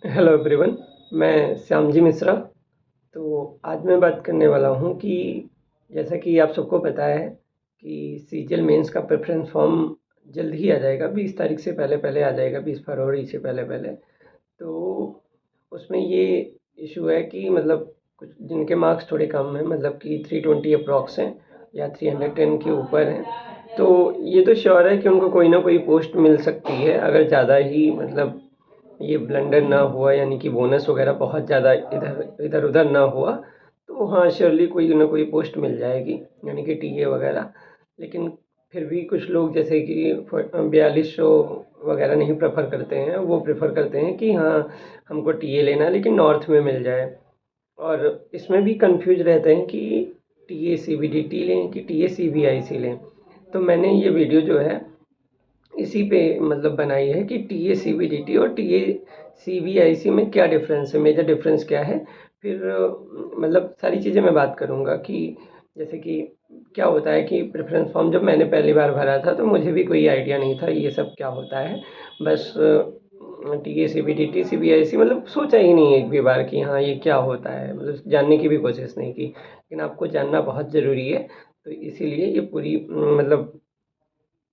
Hello everyone. मैं श्यामजी मिश्रा। तो आज मैं बात करने वाला हूँ कि जैसा कि आप सबको पता है कि सीजीएल मेंस का प्रेफरेंस फॉर्म जल्द ही आ जाएगा, 20 तारीख से पहले पहले आ जाएगा, 20 फरवरी से पहले पहले। तो उसमें ये इशू है कि मतलब कुछ जिनके मार्क्स थोड़े कम हैं, मतलब कि 320 अप्रॉक्स हैं या 310 के ऊपर हैं, तो ये तो श्योर है कि उनको कोई ना कोई पोस्ट मिल सकती है, अगर ज़्यादा ही मतलब ये ब्लंडर ना हुआ, यानी कि बोनस वगैरह बहुत ज़्यादा इधर इधर उधर ना हुआ, तो हाँ श्योरली कोई ना कोई पोस्ट मिल जाएगी, यानी कि टीए वगैरह। लेकिन फिर भी कुछ लोग जैसे कि 4200 वगैरह नहीं प्रेफर करते हैं, वो प्रेफर करते हैं कि हाँ हमको टीए लेना है लेकिन नॉर्थ में मिल जाए। और इसमें भी कंफ्यूज रहते हैं कि टीए सीबीडीटी लें कि टीए सीबीआईसी लें। तो मैंने ये वीडियो जो है इसी पे मतलब बनाई है कि T A C B D T और T A C B I C में क्या डिफरेंस है, मेजर डिफरेंस क्या है। फिर मतलब सारी चीज़ें मैं बात करूँगा कि जैसे कि क्या होता है कि प्रेफरेंस फॉर्म जब मैंने पहली बार भरा था तो मुझे भी कोई आइडिया नहीं था ये सब क्या होता है। बस T A C B D T C B I C मतलब सोचा ही नहीं एक भी बार कि हाँ ये क्या होता है, मतलब जानने की भी कोशिश नहीं की, लेकिन आपको जानना बहुत ज़रूरी है। तो इसीलिए ये पूरी मतलब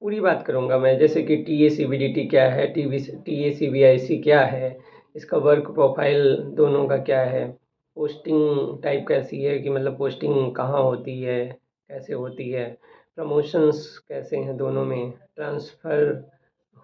पूरी बात करूँगा मैं, जैसे कि T A C B D T क्या है, T A C B I सी क्या है, इसका वर्क प्रोफाइल दोनों का क्या है, पोस्टिंग टाइप कैसी है कि मतलब पोस्टिंग कहाँ होती है, कैसे होती है, प्रमोशंस कैसे हैं दोनों में, ट्रांसफ़र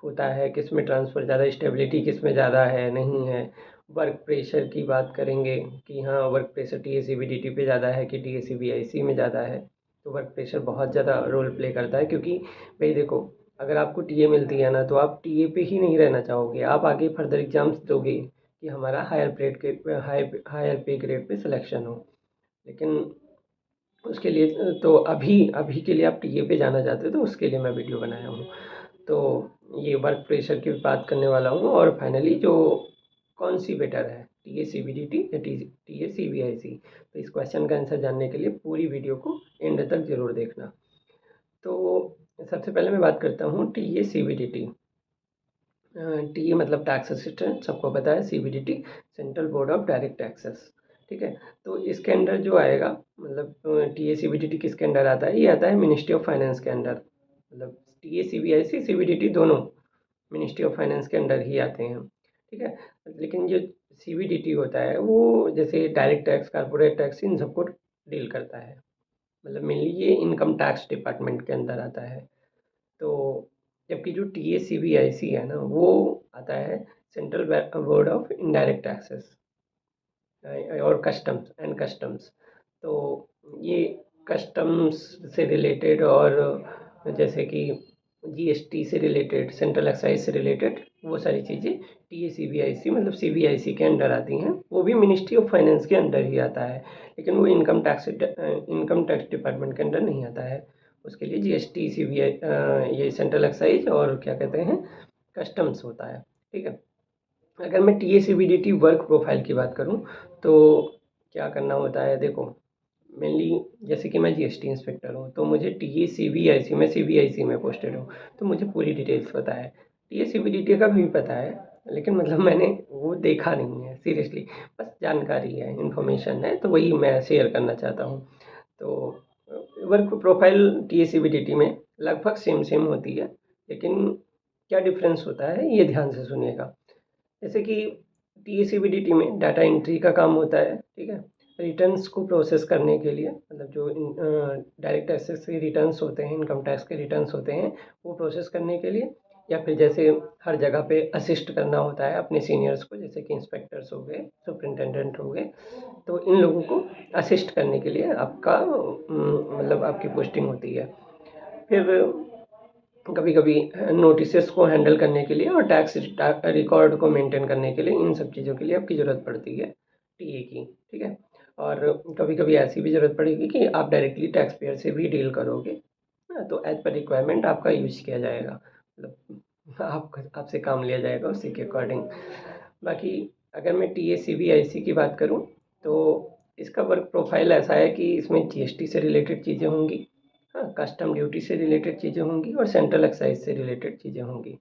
होता है किस में, ट्रांसफ़र ज़्यादा स्टेबिलिटी किस में ज़्यादा है नहीं है। वर्क प्रेशर की बात करेंगे कि हाँ work pressure T A C B D T पे ज़्यादा है कि T A C B I C में ज़्यादा है। तो वर्क प्रेशर बहुत ज़्यादा रोल प्ले करता है, क्योंकि भाई देखो, अगर आपको टीए मिलती है ना तो आप टीए पे ही नहीं रहना चाहोगे, आप आगे फर्दर एग्जाम्स दोगे कि हमारा हायर पे ग्रेड पे सिलेक्शन हो। लेकिन उसके लिए तो अभी अभी के लिए आप टीए पे जाना चाहते हो तो उसके लिए मैं वीडियो बनाया हूँ। तो ये वर्क प्रेशर की बात करने वाला हूँ, और फाइनली जो कौन सी बेटर है, T A C B D T या T A C B I C. तो इस क्वेश्चन का आंसर जानने के लिए पूरी वीडियो को एंड तक ज़रूर देखना। तो सबसे पहले मैं बात करता हूँ T A C B D T. T मतलब टैक्स असिस्टेंट, सबको पता है। C B D T central board of direct taxes. ठीक है। तो इसके अंडर जो आएगा, मतलब T A C B D T किसके अंडर आता है, ये आता है मिनिस्ट्री ऑफ फाइनेंस के अंडर। मतलब T A C B I C C B D T दोनों मिनिस्ट्री ऑफ फाइनेंस के अंडर ही आते हैं। ठीक है। लेकिन जो सी बी डी टी होता है वो जैसे डायरेक्ट टैक्स, कारपोरेट टैक्स, इन सबको डील करता है। मतलब मेनली ये इनकम टैक्स डिपार्टमेंट के अंदर आता है। तो जबकि जो T A C B I सी है ना, वो आता है central board of indirect taxes और कस्टम्स। तो ये कस्टम्स से रिलेटेड, और जैसे कि जीएसटी से रिलेटेड, सेंट्रल एक्साइज से रिलेटेड, वो सारी चीज़ें T A C B I C मतलब सी बी आई सी के अंडर आती हैं। वो भी मिनिस्ट्री ऑफ फाइनेंस के अंडर ही आता है, लेकिन वो इनकम टैक्स डिपार्टमेंट के अंडर नहीं आता है। उसके लिए जीएसटी सी बी आई, ये सेंट्रल एक्साइज और क्या कहते हैं, कस्टम्स होता है। ठीक है। अगर मैं T A C B D T work profile की बात करूँ तो क्या करना होता है, देखो मेनली जैसे कि मैं जीएसटी इंस्पेक्टर हूँ तो मुझे T A C B I C में सी बी आई सी में पोस्टेड हूँ, तो मुझे पूरी डिटेल्स पता है। T A C B D T का भी पता है, लेकिन मतलब मैंने वो देखा नहीं है सीरियसली, बस जानकारी है, इन्फॉर्मेशन है, तो वही मैं शेयर करना चाहता हूँ। तो work profile T A C B D T में लगभग सेम सेम होती है, लेकिन क्या डिफरेंस होता है ये ध्यान से सुनिएगा। जैसे कि टी में डाटा एंट्री का काम होता है। ठीक है। रिटर्न्स को प्रोसेस करने के लिए, मतलब जो डायरेक्ट टैक्सेस के रिटर्न्स होते हैं, इनकम टैक्स के रिटर्न्स होते हैं, वो प्रोसेस करने के लिए, या फिर जैसे हर जगह पे असिस्ट करना होता है अपने सीनियर्स को, जैसे कि इंस्पेक्टर्स हो गए, सुपरिटेंडेंट हो गए, तो इन लोगों को असिस्ट करने के लिए आपका मतलब आपकी पोस्टिंग होती है। फिर कभी कभी नोटिसेस को हैंडल करने के लिए और टैक्स रिकॉर्ड को मेंटेन करने के लिए, इन सब चीज़ों के लिए आपकी ज़रूरत पड़ती है टीए की। ठीक है। और कभी कभी ऐसी भी ज़रूरत पड़ेगी कि आप डायरेक्टली टैक्स पेयर से भी डील करोगे। हाँ, तो एज पर रिक्वायरमेंट आपका यूज़ किया जाएगा, मतलब आपसे काम लिया जाएगा उसी के अकॉर्डिंग। बाकी अगर मैं T A C B I सी की बात करूँ तो इसका वर्क प्रोफाइल ऐसा है कि इसमें जीएसटी से रिलेटेड चीज़ें होंगी, हाँ, कस्टम ड्यूटी से रिलेटेड चीज़ें होंगी और सेंट्रल एक्साइज से रिलेटेड चीज़ें होंगी।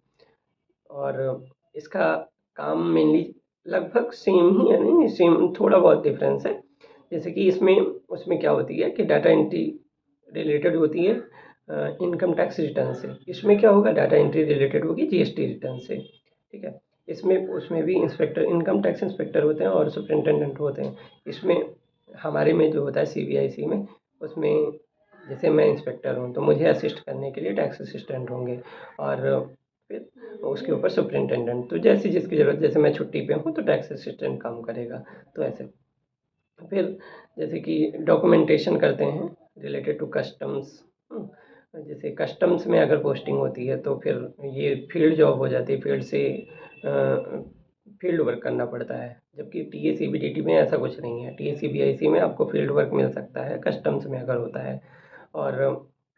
और इसका काम मेनली लगभग सेम ही है, नहीं सेम, थोड़ा बहुत डिफरेंस है। जैसे कि उसमें क्या होती है कि डाटा एंट्री रिलेटेड होती है इनकम टैक्स रिटर्न से। इसमें क्या होगा, डाटा एंट्री रिलेटेड होगी जीएसटी रिटर्न से, ठीक है। इसमें उसमें भी इंस्पेक्टर, इनकम टैक्स इंस्पेक्टर होते हैं और सुपरिटेंडेंट होते हैं। इसमें हमारे में जो होता है सीबीआईसी में, उसमें जैसे मैं इंस्पेक्टर हूँ तो मुझे असिस्ट करने के लिए टैक्स असिस्टेंट होंगे, और फिर उसके ऊपर सुपरिटेंडेंट। तो जैसे जिसकी ज़रूरत, जैसे मैं छुट्टी पे हूँ तो टैक्स असिस्टेंट काम करेगा, तो ऐसे। फिर जैसे कि डॉक्यूमेंटेशन करते हैं रिलेटेड टू कस्टम्स। जैसे कस्टम्स में अगर पोस्टिंग होती है तो फिर ये फील्ड जॉब हो जाती है, फील्ड से फील्ड वर्क करना पड़ता है। जबकि T A C B D T में ऐसा कुछ नहीं है। T A C B I C में आपको फील्ड वर्क मिल सकता है कस्टम्स में अगर होता है। और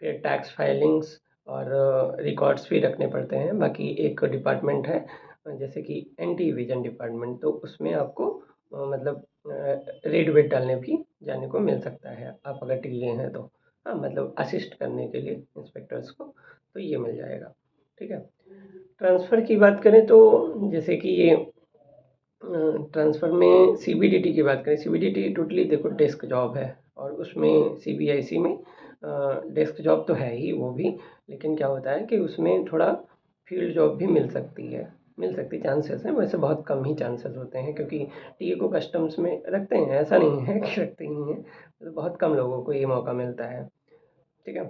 फिर टैक्स फाइलिंग्स और रिकॉर्ड्स भी रखने पड़ते हैं। बाकी एक डिपार्टमेंट है जैसे कि एंटी विजन डिपार्टमेंट, तो उसमें आपको मतलब रेड वेट डालने भी जाने को मिल सकता है, आप अगर टीए हैं तो। हाँ, मतलब असिस्ट करने के लिए इंस्पेक्टर्स को, तो ये मिल जाएगा, ठीक है। ट्रांसफ़र की बात करें तो जैसे कि ये ट्रांसफ़र में सीबीडीटी की बात करें, सीबीडीटी टोटली देखो डेस्क जॉब है, और उसमें सीबीआईसी में डेस्क जॉब तो है ही वो भी, लेकिन क्या होता है कि उसमें थोड़ा फील्ड जॉब भी मिल सकती चांसेस हैं। वैसे बहुत कम ही चांसेस होते हैं, क्योंकि टीए को कस्टम्स में रखते हैं, ऐसा नहीं है कि रखते ही हैं, मतलब बहुत कम लोगों को ये मौका मिलता है, ठीक है।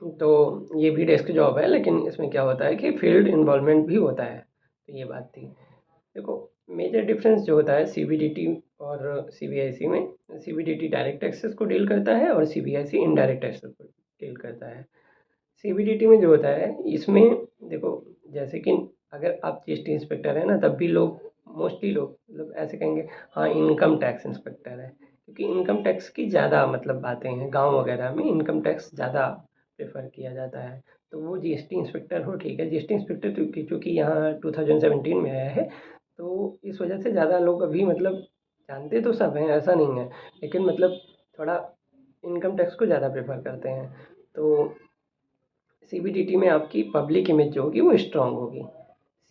तो ये भी डेस्क जॉब है, लेकिन इसमें क्या होता है कि फील्ड इन्वॉल्वमेंट भी होता है, तो ये बात थी। देखो, मेजर डिफरेंस जो होता है सीबीडीटी और सीबीआईसी में, सीबीडीटी डायरेक्ट टैक्सेस को डील करता है और सीबीआईसी इनडायरेक्ट टैक्सेस को डील करता है। सीबीडीटी में जो होता है, इसमें देखो, जैसे कि अगर आप जीएसटी इंस्पेक्टर हैं ना, तब भी लोग, मोस्टली लोग मतलब ऐसे कहेंगे, हाँ इनकम टैक्स इंस्पेक्टर है, क्योंकि इनकम टैक्स की ज़्यादा मतलब बातें हैं, गांव वगैरह में इनकम टैक्स ज़्यादा प्रेफर किया जाता है। तो वो जीएसटी इंस्पेक्टर हो, ठीक है, जीएसटी इंस्पेक्टर चूँकि यहाँ 2017 में आया है, तो इस वजह से ज़्यादा लोग अभी मतलब जानते तो सब हैं, ऐसा नहीं है, लेकिन मतलब थोड़ा इनकम टैक्स को ज़्यादा प्रेफर करते हैं। तो सीबीडीटी में आपकी पब्लिक इमेज जो होगी वो स्ट्रांग होगी।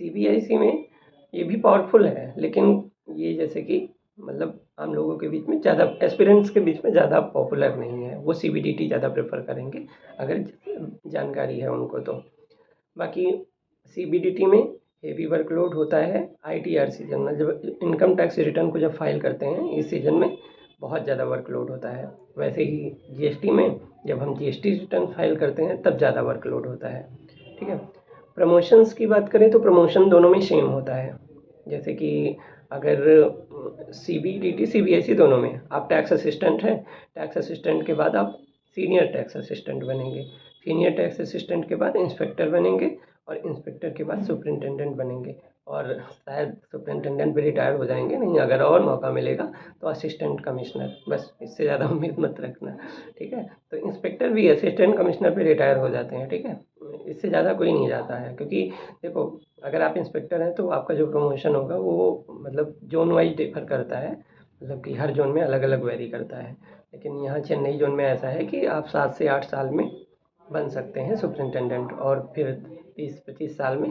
सीबीआईसी में ये भी पावरफुल है, लेकिन ये जैसे कि मतलब आम लोगों के बीच में ज़्यादा, एस्पिरेंट्स के बीच में ज़्यादा पॉपुलर नहीं है। वो सीबीडीटी ज़्यादा प्रेफर करेंगे अगर जानकारी है उनको तो। बाकी सीबीडीटी में हेवी वर्कलोड होता है आईटीआर सीजन में, जब इनकम टैक्स रिटर्न को जब फाइल करते हैं इस सीजन में बहुत ज़्यादा वर्कलोड होता है। वैसे ही जीएसटी में जब हम जीएसटी रिटर्न फाइल करते हैं तब ज़्यादा वर्कलोड होता है, ठीक है। प्रमोशंस की बात करें तो प्रमोशन दोनों में सेम होता है। जैसे कि अगर सीबीडीटी सीबीआईसी दोनों में आप टैक्स असिस्टेंट हैं, टैक्स असिस्टेंट के बाद आप सीनियर टैक्स असिस्टेंट बनेंगे, सीनियर टैक्स असिस्टेंट के बाद इंस्पेक्टर बनेंगे, और इंस्पेक्टर के बाद सुपरिटेंडेंट बनेंगे, और शायद सुपरिटेंडेंट भी रिटायर हो जाएंगे, नहीं अगर और मौका मिलेगा तो असिस्टेंट कमिश्नर, बस इससे ज़्यादा उम्मीद मत रखना, ठीक है। तो इंस्पेक्टर भी असिस्टेंट कमिश्नर पे रिटायर हो जाते हैं, ठीक है, इससे ज़्यादा कोई नहीं जाता है। क्योंकि देखो, अगर आप इंस्पेक्टर हैं तो आपका जो प्रमोशन होगा वो मतलब जोन वाइज डिफर करता है, मतलब कि हर जोन में अलग अलग वेरी करता है। लेकिन यहाँ चेन्नई जोन में ऐसा है कि आप 7 से 8 साल में बन सकते हैं सुपरिटेंडेंट, और फिर 30-25 साल में,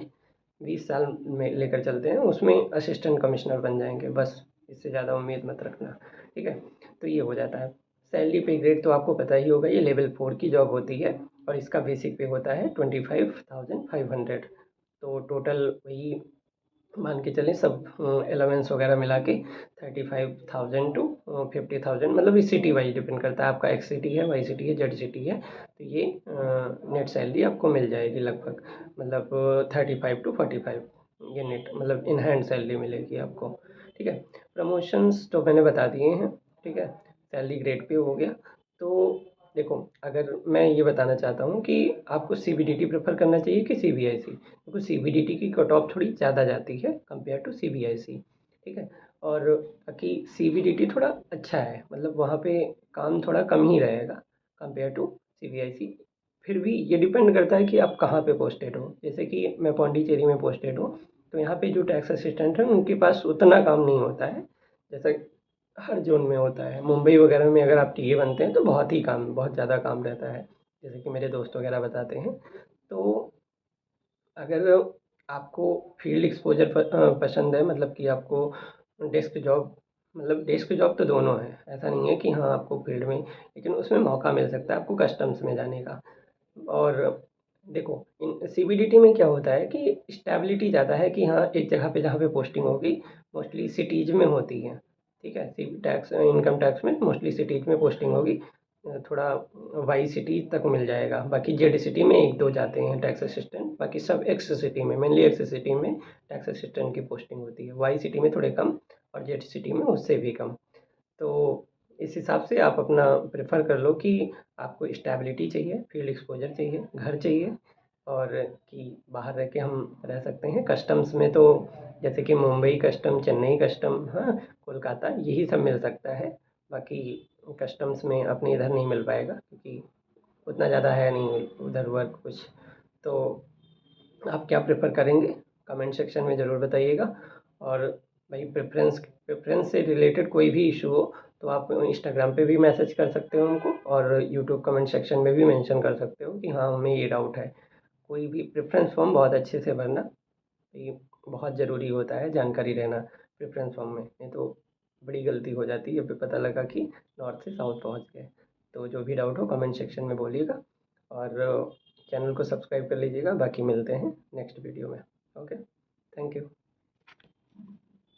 20 साल में लेकर चलते हैं उसमें असिस्टेंट कमिश्नर बन जाएंगे, बस इससे ज़्यादा उम्मीद मत रखना, ठीक है। तो ये हो जाता है। सैलरी पे ग्रेड तो आपको पता ही होगा, ये लेवल 4 की जॉब होती है, और इसका बेसिक पे होता है 25,500। तो टोटल वही मान के चलें, सब अलाउंस वगैरह मिला के 35,000 टू 50,000, मतलब इस सिटी वाइज डिपेंड करता है, आपका एक्स सिटी है, वाई सिटी है, जेड सिटी है, तो ये नेट सैलरी आपको मिल जाएगी लगभग, मतलब 35 टू 45, ये नेट मतलब इन हैंड सैलरी मिलेगी आपको, ठीक है। प्रमोशंस तो मैंने बता दिए हैं, ठीक है। सैलरी ग्रेड पे हो गया। तो देखो, अगर मैं ये बताना चाहता हूँ कि आपको सीबीडीटी प्रेफर करना चाहिए कि सीबीआईसी, क्योंकि सीबीडीटी की कट ऑफ थोड़ी ज़्यादा जाती है कंपेयर टू सीबीआईसी, ठीक है। और बाकी सीबीडीटी थोड़ा अच्छा है, मतलब वहाँ पे काम थोड़ा कम ही रहेगा कंपेयर टू सीबीआईसी। फिर भी ये डिपेंड करता है कि आप कहाँ पे पोस्टेड हो। जैसे कि मैं पौंडीचेरी में पोस्टेड हूँ, तो यहाँ पे जो टैक्स असिस्टेंट हैं उनके पास उतना काम नहीं होता है जैसा हर जोन में होता है। मुंबई वगैरह में अगर आप टीए बनते हैं तो बहुत ज़्यादा काम रहता है, जैसे कि मेरे दोस्त वगैरह बताते हैं। तो अगर आपको फील्ड एक्सपोज़र पसंद है, मतलब कि आपको डेस्क जॉब, मतलब डेस्क जॉब तो दोनों है, ऐसा नहीं है कि हाँ आपको फील्ड में, लेकिन उसमें मौका मिल सकता है आपको कस्टम्स में जाने का। और देखो, इन सीबीडीटी में क्या होता है कि स्टेबिलिटी ज़्यादा है कि हाँ एक जगह पे जहाँ पे पोस्टिंग होगी मोस्टली सिटीज़ में होती है। ठीक है, सी टैक्स इनकम टैक्स में मोस्टली सिटीज़ में पोस्टिंग होगी। थोड़ा वाई सिटी तक मिल जाएगा, बाकी जेड सिटी में एक दो जाते हैं टैक्स असिस्टेंट, बाकी सब एक्स सिटी में, मेनली एक्स सिटी में टैक्स असिस्टेंट की पोस्टिंग होती है, वाई सिटी में थोड़े कम और जेड सिटी में उससे भी कम। तो इस हिसाब से आप अपना प्रेफर कर लो कि आपको स्टेबिलिटी चाहिए, फील्ड एक्सपोजर चाहिए, घर चाहिए, और कि बाहर रह के हम रह सकते हैं। कस्टम्स में तो जैसे कि मुंबई कस्टम, चेन्नई कस्टम, हाँ कोलकाता, यही सब मिल सकता है। बाकी कस्टम्स में अपने इधर नहीं मिल पाएगा क्योंकि उतना ज़्यादा है नहीं उधर वर्क कुछ। तो आप क्या प्रेफर करेंगे कमेंट सेक्शन में ज़रूर बताइएगा। और भाई प्रेफरेंस से रिलेटेड कोई भी इशू हो तो आप इंस्टाग्राम पे भी मैसेज कर सकते हो हमको, और यूट्यूब कमेंट सेक्शन में भी मेंशन कर सकते हो कि हाँ हमें ये डाउट है। कोई भी प्रेफरेंस फॉर्म बहुत अच्छे से भरना, ये बहुत ज़रूरी होता है जानकारी रहना प्रेफरेंस फॉर्म में, नहीं तो बड़ी गलती हो जाती है, फिर पता लगा कि नॉर्थ से साउथ पहुंच गए। तो जो भी डाउट हो कमेंट सेक्शन में बोलिएगा, और चैनल को सब्सक्राइब कर लीजिएगा। बाकी मिलते हैं नेक्स्ट वीडियो में। Okay, thank you.